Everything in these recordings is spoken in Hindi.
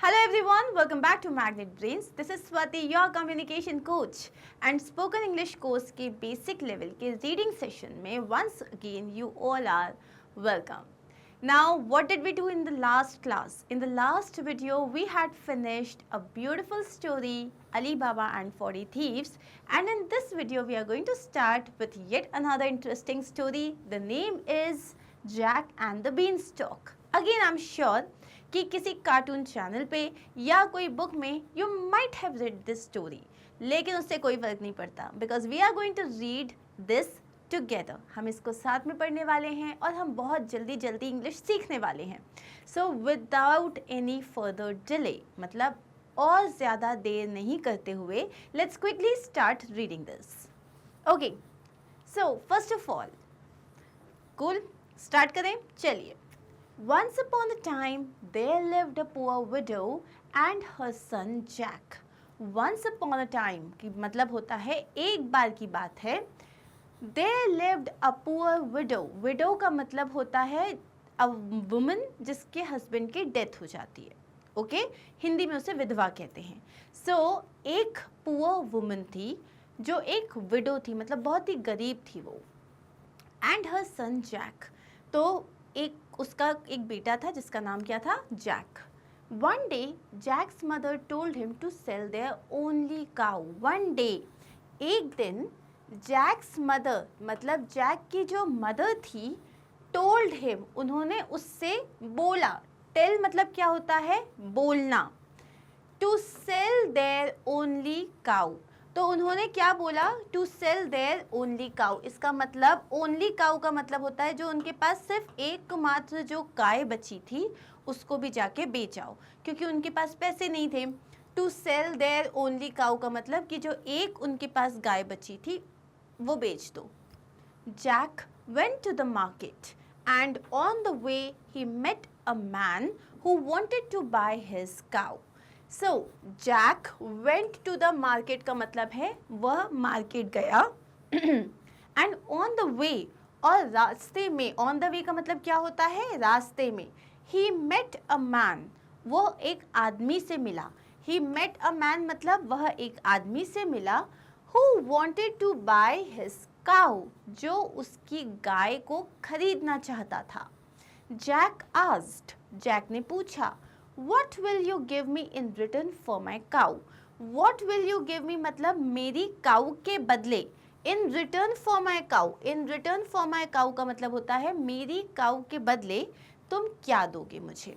Hello everyone, welcome back to Magnet Brains. This is Swati, your communication coach and spoken English course के basic level के reading session में once again you all are welcome. Now what did we do in the last class? In the last video we had finished a beautiful story Ali Baba and 40 Thieves, and in this video we are going to start with yet another interesting story. The name is Jack and the Beanstalk. Again I'm sure कि किसी कार्टून चैनल पे या कोई बुक में you might have read this story, लेकिन उससे कोई फर्क नहीं पड़ता because we are going to read this together. हम इसको साथ में पढ़ने वाले हैं और हम बहुत जल्दी जल्दी इंग्लिश सीखने वाले हैं. So without any further delay, मतलब और ज़्यादा देर नहीं करते हुए, let's quickly start reading this. Okay, so first of all cool, start करें. चलिए. Once upon a time, there lived a poor widow and her son Jack. Once upon a time की मतलब होता है एक बार की बात है. There lived a poor widow. Widow का मतलब होता है a woman जिसके husband की death हो जाती है. ओके, हिंदी में उसे विधवा कहते हैं. So एक poor woman थी जो एक widow थी, मतलब बहुत ही गरीब थी वो. And her son Jack. तो उसका एक बेटा था जिसका नाम क्या था? Jack. One day Jack's mother told him to sell their only cow. One day, एक दिन, जैक्स मदर मतलब जैक की जो मदर थी, टोल्ड हिम, उन्होंने उससे बोला. टेल मतलब क्या होता है? बोलना. To sell their only cow. तो उन्होंने क्या बोला? To sell their only cow. इसका मतलब ओनली काउ का मतलब होता है जो उनके पास सिर्फ एकमात्र जो गाय बची थी उसको भी जाके बेचाओ, क्योंकि उनके पास पैसे नहीं थे. To sell their only cow का मतलब कि जो एक उनके पास गाय बची थी वो बेच दो. Jack went to the market and on the way he met a man who wanted to buy his cow. So, Jack went to the market का मतलब है वह मार्केट गया. And on the way, और रास्ते में, on the way का मतलब क्या होता है? रास्ते में. He met a man, वो एक आदमी से मिला. He met a man मतलब वह एक आदमी से मिला who wanted to buy his cow, जो उसकी गाय को खरीदना चाहता था. Jack asked, Jack ने पूछा, What will you give me in return for my cow? What will you give me मतलब मेरी काऊ के बदले. In return for my cow. In return for my cow का मतलब होता है मेरी काऊ के बदले तुम क्या दोगे मुझे.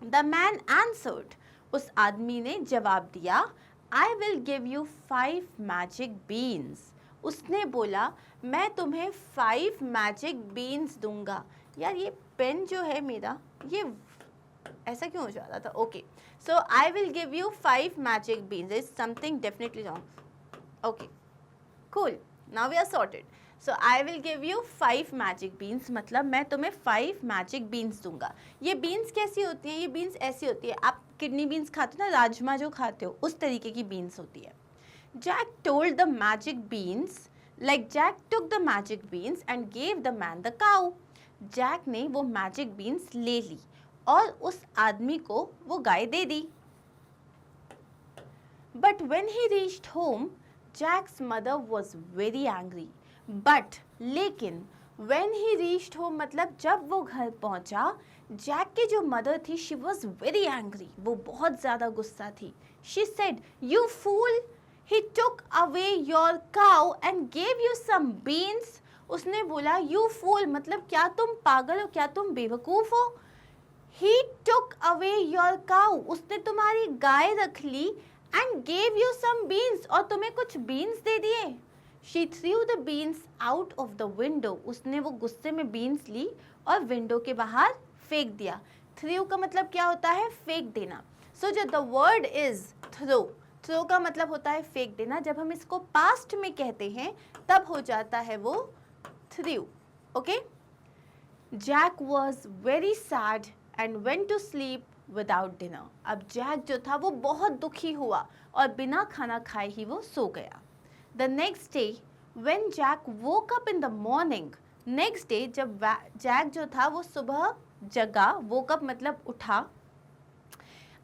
The man answered. उस आदमी ने जवाब दिया, I will give you 5 magic beans. उसने बोला मैं तुम्हें 5 magic beans दूंगा. यार ये पेन जो है मेरा, ये ऐसा क्यों हो जाता था? Okay, so I will give you 5 magic beans. Is something definitely wrong. Okay, cool, now we are sorted. So I will give you 5 magic beans मतलब मैं तुम्हें 5 मैजिक बीन्स दूंगा. ये बीन्स कैसी होती हैं? ये बीन्स ऐसी होती है, आप किडनी बीन्स खाते हो ना, राजमा जो खाते हो, उस तरीके की बीन्स होती है. Jack told the magic beans, like Jack took the magic beans and gave the man the cow. Jack ने वो मैजिक बीन्स ले ली और उस आदमी को वो गाय दे दी. But when he reached home, Jack's mother was very angry. But लेकिन वेन ही रीच्ड होम मतलब जब वो घर पहुंचा, जैक की जो मदर थी, शी वॉज वेरी एंग्री, वो बहुत ज़्यादा गुस्सा थी. She said, you fool, he took away your cow and gave you some beans. उसने बोला यू फूल मतलब क्या तुम पागल हो, क्या तुम बेवकूफ़ हो. He took away your cow. उसने तुम्हारी गाय रख ली and gave you some beans, और तुम्हें कुछ beans दे दिए. She threw the beans out of the window. उसने वो गुस्से में beans ली और विंडो के बाहर फेंक दिया. Threw का मतलब क्या होता है? फेंक देना. So जो the word is throw. Throw का मतलब होता है फेंक देना. जब हम इसको past में कहते हैं तब हो जाता है वो threw. Okay? Jack was very sad and went to sleep without dinner. अब जैक जो था वो बहुत दुखी हुआ और बिना खाना खाए ही वो सो गया. The next day when Jack woke up in the morning, next day जब जैक जो था वो सुबह जगा, woke up मतलब उठा,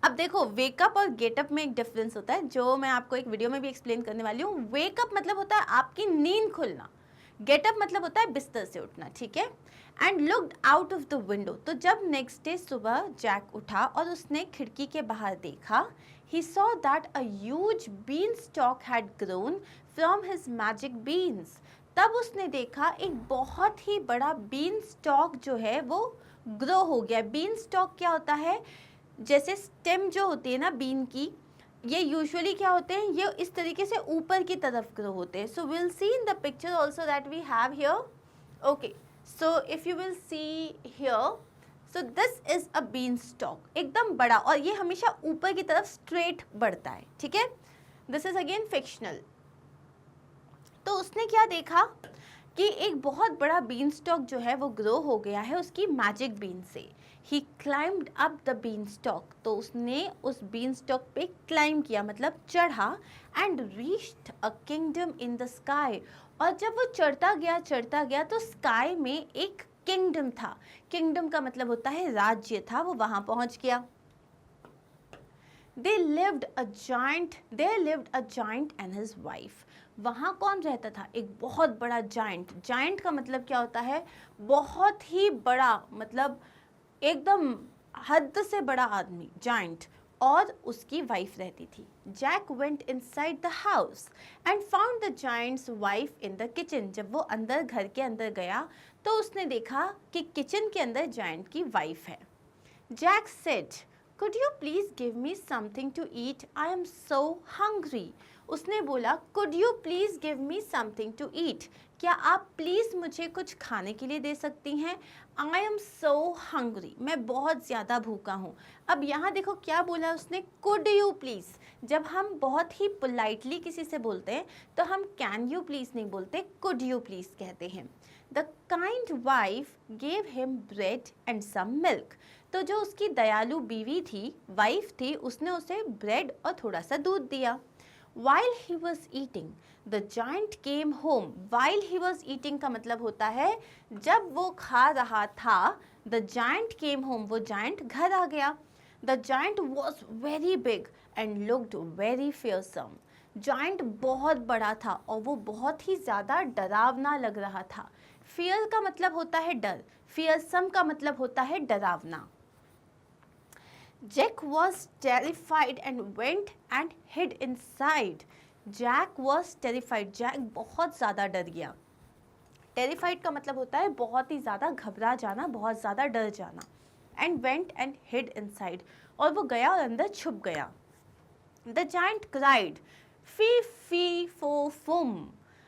अब देखो वेकअप और गेटअप में एक डिफरेंस होता है जो मैं आपको एक वीडियो में भी एक्सप्लेन करने वाली हूँ। वेकअप मतलब होता है आपकी नींद खुलना, गेटअप मतलब होता है बिस्तर से उठना, ठीक है। And looked out of the window, तो जब नेक्स्ट डे सुबह जैक उठा और उसने खिड़की के बाहर देखा, he saw that a huge beanstalk had grown from his magic beans। तब उसने देखा एक बहुत ही बड़ा बीन स्टॉक जो है वो ग्रो हो गया। बीन स्टॉक क्या होता है, जैसे स्टेम जो होती है ना बीन की, ये यूजुअली क्या होते हैं, ये इस तरीके से ऊपर की तरफ ग्रो होते हैं। So will see in the picture also that we have here. Okay, so if you will see here, so this is a beanstalk, एकदम बड़ा, और ये हमेशा ऊपर की तरफ स्ट्रेट बढ़ता है, ठीक है। This is again fictional. तो उसने क्या देखा कि एक बहुत बड़ा बीन स्टॉक जो है वो ग्रो हो गया है उसकी मैजिक बीन से। He climbed up the beanstalk, तो उसने उस बीन स्टॉक पे क्लाइम किया मतलब चढ़ा, and reached a kingdom in the sky. और जब वो चढ़ता गया तो स्काई में एक किंगडम था। किंगडम का मतलब होता है राज्य था, वो वहां पहुंच गया। There lived a giant and his wife। वहाँ कौन रहता था, एक बहुत बड़ा जाइंट। जाइंट का मतलब क्या होता है, बहुत ही बड़ा, मतलब एकदम हद से बड़ा आदमी, जाइंट, और उसकी वाइफ रहती थी। Jack went inside the house and found the giant's wife in the kitchen. जब वो अंदर घर के अंदर गया तो उसने देखा कि किचन के अंदर जाइंट की वाइफ है। Jack said, Could you please give me something to eat? I am so hungry। उसने बोला, Could you please give me something to eat? क्या आप प्लीज़ मुझे कुछ खाने के लिए दे सकती हैं? I am so hungry। मैं बहुत ज़्यादा भूखा हूँ। अब यहाँ देखो क्या बोला उसने, Could you please। जब हम बहुत ही पोलाइटली किसी से बोलते हैं तो हम Can you please नहीं बोलते, Could you please कहते हैं। The kind wife gave him bread and some milk। तो जो उसकी दयालु बीवी थी, वाइफ थी, उसने उसे ब्रेड और थोड़ा सा दूध दिया। While he was eating, the giant came home। While he was eating का मतलब होता है जब वो खा रहा था, the giant came home, वो giant घर आ गया। The giant was very big and looked very fearsome। giant बहुत बड़ा था और वो बहुत ही ज़्यादा डरावना लग रहा था। Fear का मतलब होता है डर, fearsome का मतलब होता है डरावना। Jack was terrified and went and hid inside। Jack was terrified। Jack बहुत ज़्यादा डर गया। Terrified का मतलब होता है बहुत ही ज़्यादा घबरा जाना, बहुत ज़्यादा डर जाना। And went and hid inside। और वो गया और अंदर छुप गया। The giant cried, Fee, fee, fo, fum।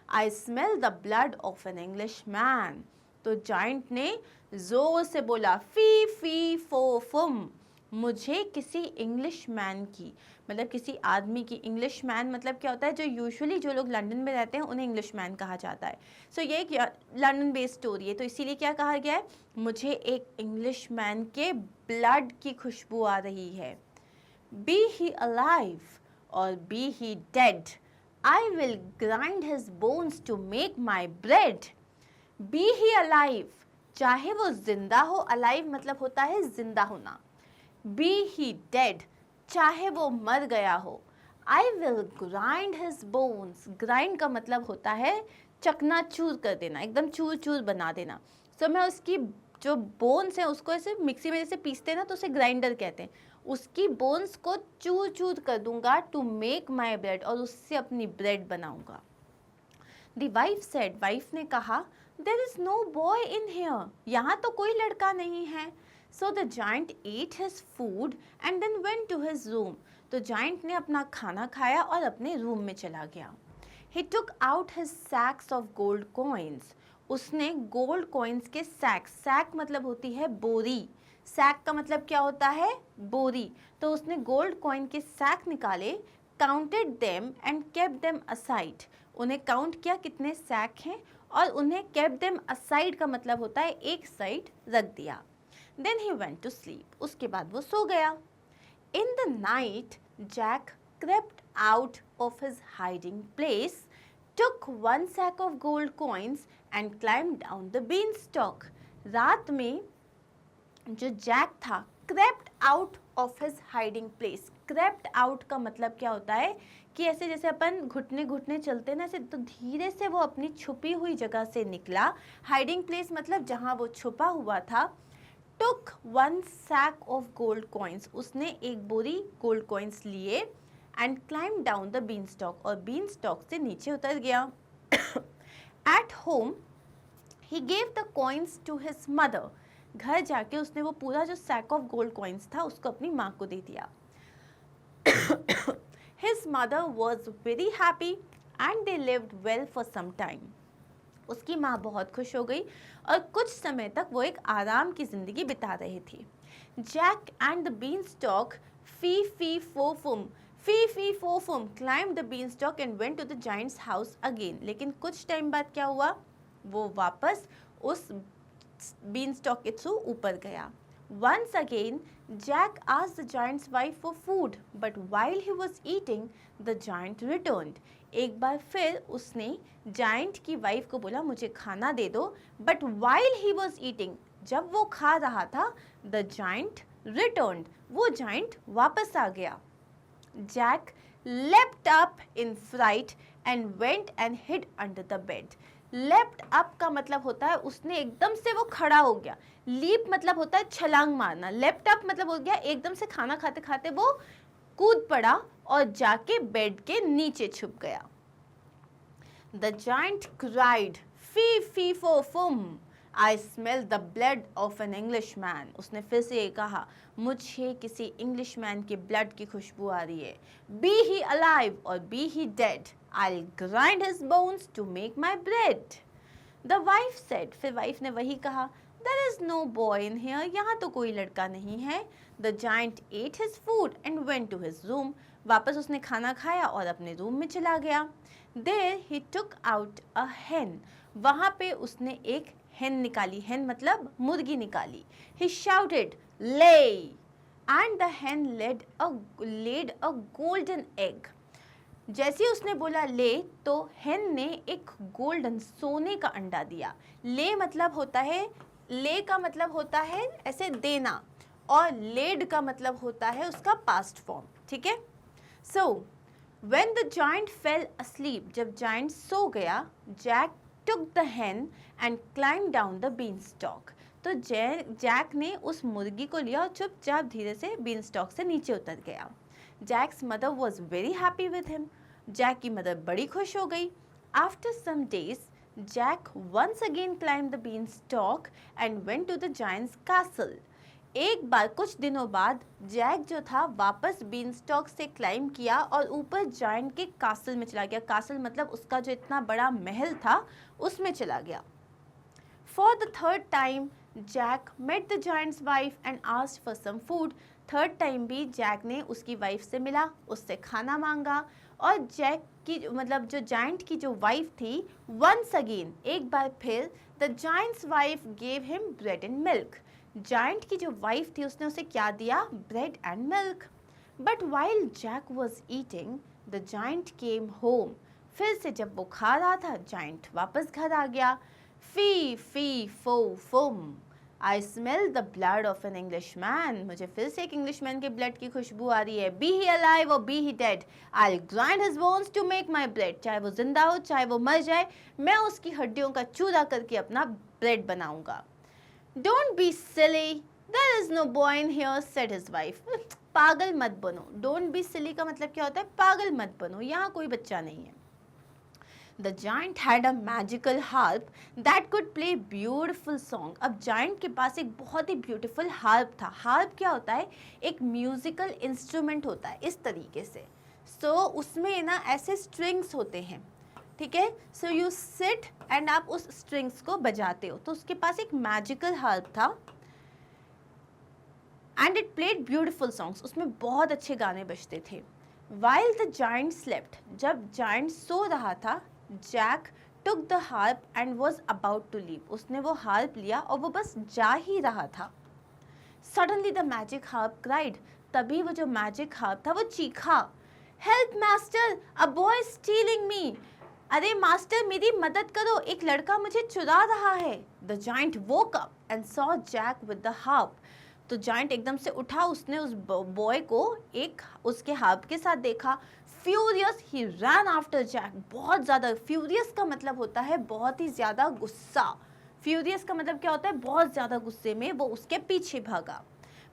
I smell the blood of an Englishman। तो जाइंट ने जोर से बोला, फी फी फो फुम, मुझे किसी इंग्लिश मैन की, मतलब किसी आदमी की। इंग्लिश मैन मतलब क्या होता है, जो यूजुअली जो लोग लंदन में रहते हैं उन्हें इंग्लिश मैन कहा जाता है। सो ये एक लंदन बेस्ड स्टोरी है, तो इसीलिए क्या कहा गया है, मुझे एक इंग्लिश मैन के ब्लड की खुशबू आ रही है। Be he alive or be he dead, I will grind his bones to make my bread. Be he alive, चाहे वो जिंदा हो, अलाइव मतलब होता है जिंदा होना। बी ही डेड, चाहे वो मर गया हो। आई will grind his bones, grind का मतलब होता है चकनाचूर कर देना, एकदम चूर चूर बना देना। सो मैं उसकी जो बोन्स हैं उसको ऐसे मिक्सी में जैसे पीसते हैं ना, तो उसे ग्राइंडर कहते हैं, उसकी बोन्स को चूर चूर कर दूंगा, टू मेक माई ब्रेड, और उससे अपनी ब्रेड बनाऊंगा। दी वाइफ सेड, वाइफ ने कहा, there is no boy in here, यहाँ तो कोई लड़का नहीं है। So the giant ate his food and then went to his room. तो जाइंट ने अपना खाना खाया और अपने रूम में चला गया। He took out his sacks of gold coins. उसने गोल्ड कॉइन्स के सैक मतलब होती है बोरी, सैक का मतलब क्या होता है, बोरी। तो उसने गोल्ड कॉइन के सैक निकाले, counted them and kept them aside. उन्हें काउंट किया कितने सैक हैं, और उन्हें केप्ट देम असाइड का मतलब होता है एक साइड रख दिया। Then he went to sleep, उसके बाद वो सो गया। In the night Jack crept out of his hiding place, took one sack of gold coins and climbed down the beanstalk। रात में जो जैक था crept out of his hiding place. Crept out का मतलब क्या होता है कि ऐसे जैसे अपन घुटने घुटने चलते हैं ना, ऐसे तो धीरे से वो अपनी छुपी हुई जगह से निकला। हाइडिंग प्लेस मतलब जहाँ वो छुपा हुआ था। Took one sack of gold coins, उसने एक बोरी गोल्ड कॉइन्स लिए। And climb down the beanstalk, और बीन स्टॉक से नीचे उतर गया। At home he gave the coins to his mother, घर जाके उसने वो पूरा जो सैक ऑफ गोल्ड कॉइन्स था उसको अपनी माँ को दे दिया। His mother was very happy and they lived well for some time. उसकी माँ बहुत खुश हो गई और कुछ समय तक वो एक आराम की जिंदगी बिता रहे थे। Jack and the beanstalk fee fo fum climbed the beanstalk and went to the giant's house again. लेकिन कुछ टाइम बाद क्या हुआ, वो वापस उस बीनस्टॉक के थ्रू ऊपर गया। Once again, Jack asked the giant's wife for food, but while he was eating, the giant returned. एक बार फिर उसने जाइंट की वाइफ को बोला मुझे खाना दे दो, but while he was eating, जब वो खा रहा था, the giant returned. वो जाइंट वापस आ गया। Jack leapt up in fright and went and hid under the bed. Left up का मतलब होता है उसने एकदम से वो खड़ा हो गया। लीप मतलब होता है छलांग मारना। लेफ्ट अप मतलब हो गया एकदम से खाना खाते खाते वो कूद पड़ा और जाके बेड के नीचे छुप गया। The giant cried fee fee fo fum, I smell the blood of an English man. उसने फिर से ये कहा मुझे किसी इंग्लिश मैन के ब्लड की खुशबू आ रही है। Be he alive or be he dead, I'll grind his bones to make my bread. The wife said, फिर वाइफ ने वही कहा, there is no boy in here, यहाँ तो कोई लड़का नहीं है। The giant ate his food and went to his room. वापस उसने खाना खाया और अपने रूम में चला गया। There he took out a hen. वहाँ पे उसने एक hen निकाली, hen मतलब मुर्गी निकाली। He shouted, lay, and the hen laid a golden egg. जैसे ही उसने बोला ले, तो हेन ने एक गोल्डन सोने का अंडा दिया। ले मतलब होता है, ले का मतलब होता है ऐसे देना, और लेड का मतलब होता है उसका पास्ट फॉर्म। ठीक है। So when the giant fell asleep, जब जाइंट सो गया, Jack took the hen and climb down the beanstalk. तो जैक ने उस मुर्गी को लिया और चुपचाप धीरे से बीन स्टॉक से नीचे उतर गया। Jack's mother was very happy with him. Jack की मदर बड़ी खुश हो गई। After some days, Jack once again climbed the beanstalk and went to the giant's castle. एक बार कुछ दिनों बाद जैक जो था वापस बीनस्टॉक से क्लाइम किया और ऊपर जायंट के कासल में चला गया। कासल मतलब उसका जो इतना बड़ा महल था उसमें चला गया। For the third time, Jack met the giant's wife and asked for some food. Third time भी जैक ने उसकी वाइफ से मिला, उससे खाना मांगा, और जैक की मतलब जो जाइंट की जो वाइफ थी, वंस अगेन एक बार फिर, the giant's wife gave him bread and milk. Giant की जो वाइफ थी उसने उसे क्या दिया, bread and milk. But while Jack was eating, the giant came home. फिर से जब वो खा रहा था, जाइंट वापस घर आ गया। Fee fee fo fum, I smell the blood of an English man. मुझे फिर से एक इंग्लिश मैन के ब्लड की खुशबू आ रही है। Be he alive or be he dead, I grind his bones to make my bread. चाहे वो जिंदा हो चाहे वो मर जाए, मैं उसकी हड्डियों का चूरा करके अपना ब्रेड बनाऊंगा। Don't be silly, there is no boy in here, said his wife. पागल मत बनो। डोंट बी सिली का मतलब क्या होता है, पागल मत बनो, यहाँ कोई बच्चा नहीं है। The giant had a magical harp that could play beautiful song. अब giant के पास एक बहुत ही beautiful harp था। harp क्या होता है, एक musical instrument होता है इस तरीके से। so उसमें ना ऐसे strings होते हैं, ठीक है। so you sit and आप उस strings को बजाते हो। तो उसके पास एक magical harp था and it played beautiful songs. उसमें बहुत अच्छे गाने बजते थे। while the giant slept, जब giant सो रहा था, Jack took the harp and was about to leave. उसने वो harp लिया और वो बस जा ही रहा था। Suddenly the magic harp cried. तभी वो जो magic harp था वो चीखा, Help master, a boy is stealing me. अरे मास्टर मेरी मदद करो, एक लड़का मुझे चुरा रहा है। The giant woke up and saw Jack with the harp. तो जायंट एकदम से उठा, उसने उस बॉय को एक उसके हाथ के साथ देखा। फ्यूरियस ही रैन आफ्टर जैक, बहुत ज़्यादा। फ्यूरियस का मतलब होता है बहुत ही ज़्यादा गुस्सा। फ्यूरियस का मतलब क्या होता है, बहुत ज़्यादा गुस्से में वो उसके पीछे भागा।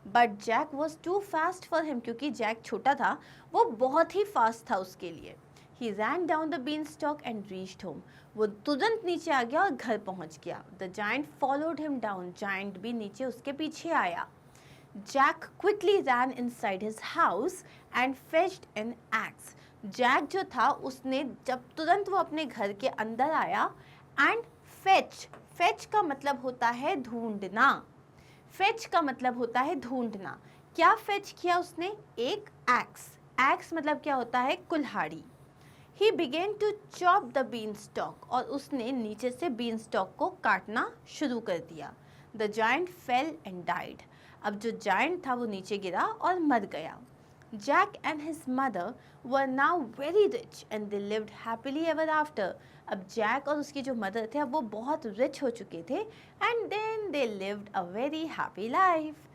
But Jack was too fast for him, क्योंकि जैक छोटा था, वो बहुत ही फास्ट था उसके लिए। He ran down the beanstalk and reached home, वो तुरंत नीचे आ गया और घर पहुंच गया। The giant followed him down, giant भी नीचे उसके पीछे आया। Jack quickly ran inside his house and fetched an axe. Jack जो था उसने जब तुरंत वो अपने घर के अंदर आया एंड फेच का मतलब होता है ढूंढना। फेच का मतलब होता है ढूंढना। क्या फेच किया उसने, एक एक्स मतलब क्या होता है, कुल्हाड़ी। He began to chop the beanstalk, और उसने नीचे से बीन स्टॉक को काटना शुरू कर दिया। The giant fail and died, अब जो जायंट था वो नीचे गिरा और मर गया। Jack and his mother were now very rich and they lived happily ever after, अब जैक और उसकी जो मदर थे अब वो बहुत रिच हो चुके थे and then they lived a very happy life.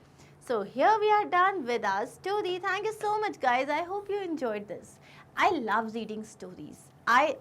So here we are done with our story. Thank you so much guys. I hope you enjoyed this. I love reading stories. I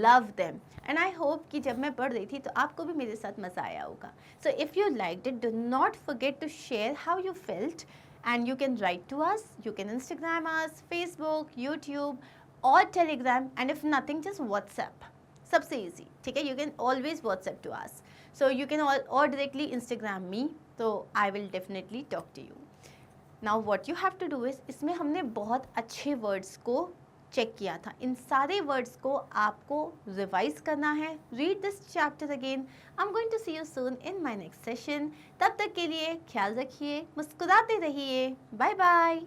love them. And I hope कि जब मैं पढ़ रही थी तो आपको भी मेरे साथ मज़ा आया होगा. So if you liked it, do not forget to share how you felt. And you can write to us. You can Instagram us, Facebook, YouTube or Telegram. And if nothing, just WhatsApp. सबसे easy, ठीक है? You can always WhatsApp to us. So you can or directly Instagram me. तो I will definitely talk to you. Now what you have to do is, इसमें हमने बहुत अच्छे वर्ड्स को चेक किया था। इन सारे वर्ड्स को आपको रिवाइज करना है। Read this chapter again. I am going to see you soon in my next session. तब तक के लिए ख्याल रखिए, मुस्कुराते रहिए। Bye bye.